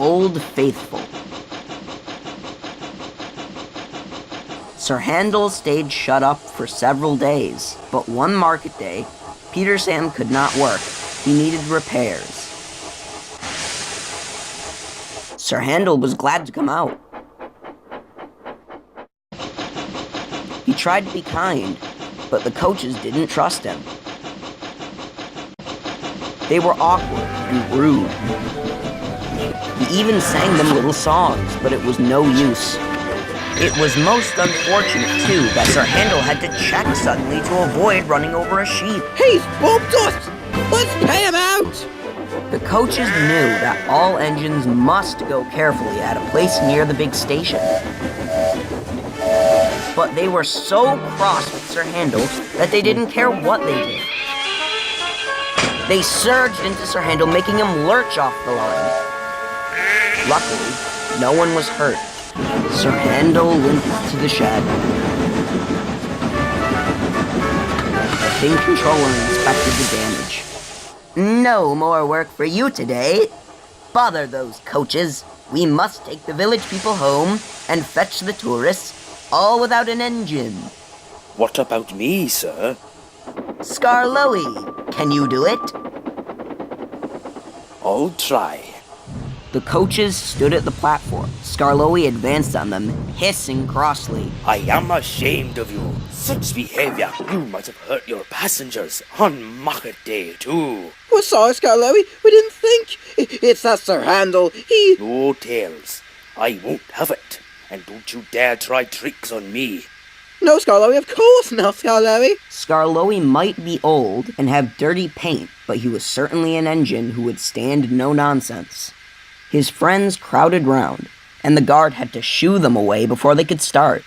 Old Faithful. Sir Handel stayed shut up for several days, but one market day, Peter Sam could not work. He needed repairs. Sir Handel was glad to come out. He tried to be kind, but the coaches didn't trust him. They were awkward and rude. He even sang them little songs, but it was no use. It was most unfortunate, too, that Sir Handel had to check suddenly to avoid running over a sheep. He's bumped us! Let's pay him out! The coaches knew that all engines must go carefully at a place near the big station. But they were so cross with Sir Handel that they didn't care what they did. They surged into Sir Handel, making him lurch off the line. Luckily, no one was hurt. Sir Handel limped to the shed. The thing controller inspected the damage. No more work for you today. Bother those coaches. We must take the village people home and fetch the tourists, all without an engine. What about me, sir? Skarloey, can you do it? I'll try. The coaches stood at the platform. Skarloey advanced on them, hissing crossly. I am ashamed of you. Such behavior. You might have hurt your passengers on market day, too. We're sorry, Skarloey. We didn't think. It's that Sir Handel. He... No tales. I won't have it. And don't you dare try tricks on me. No, Skarloey, of course not, Skarloey. Skarloey might be old and have dirty paint, but he was certainly an engine who would stand no nonsense. His friends crowded round, and the guard had to shoo them away before they could start.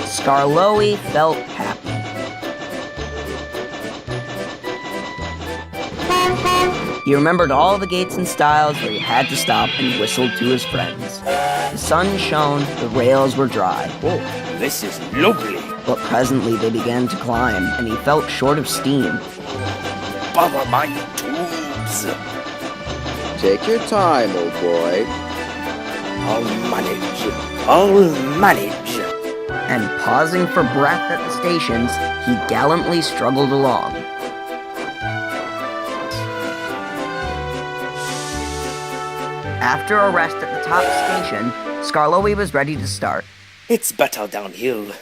Skarloey felt happy. He remembered all the gates and stiles where he had to stop and whistled to his friends. The sun shone, the rails were dry. Oh, this is lovely. But presently they began to climb, and he felt short of steam. Bother my tubes. Take your time, old boy. I'll manage. And pausing for breath at the stations, he gallantly struggled along. After a rest at the top station, Skarloey was ready to start. It's better downhill.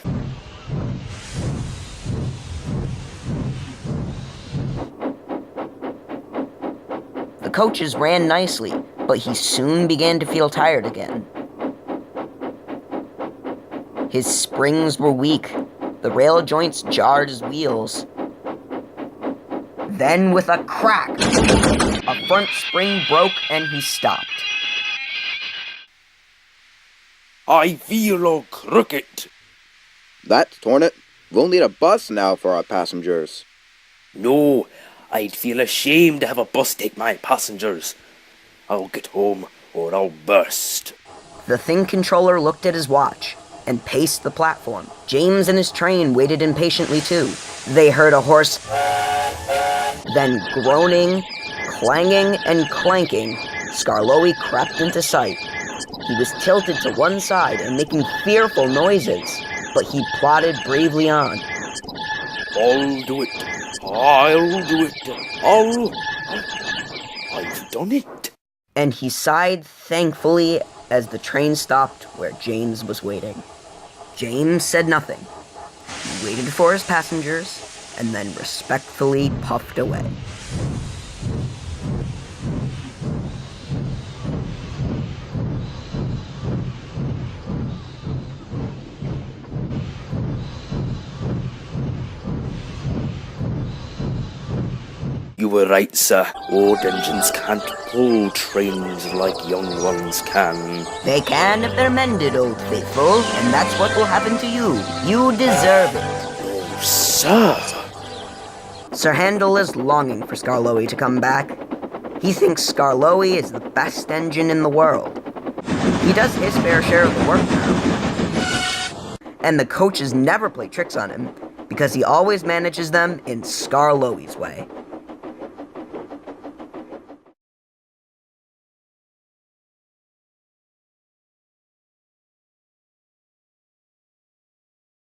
The coaches ran nicely, but he soon began to feel tired again. His springs were weak. The rail joints jarred his wheels. Then, with a crack, a front spring broke and he stopped. I feel all crooked. That's torn it. We'll need a bus now for our passengers. No, I'd feel ashamed to have a bus take my passengers. I'll get home or I'll burst. The thing controller looked at his watch and paced the platform. James and his train waited impatiently too. They heard a hoarse, then groaning, clanging, and clanking. Skarloey crept into sight. He was tilted to one side and making fearful noises, but he plodded bravely on. I'll do it. I've done it. And he sighed thankfully as the train stopped where James was waiting. James said nothing. He waited for his passengers and then respectfully puffed away. You were right, sir. Old engines can't pull trains like young ones can. They can if they're mended, Old Faithful, and that's what will happen to you. You deserve it. Oh, sir. Sir Handel is longing for Skarloey to come back. He thinks Skarloey is the best engine in the world. He does his fair share of the work now. And the coaches never play tricks on him, because he always manages them in Skarloey's way.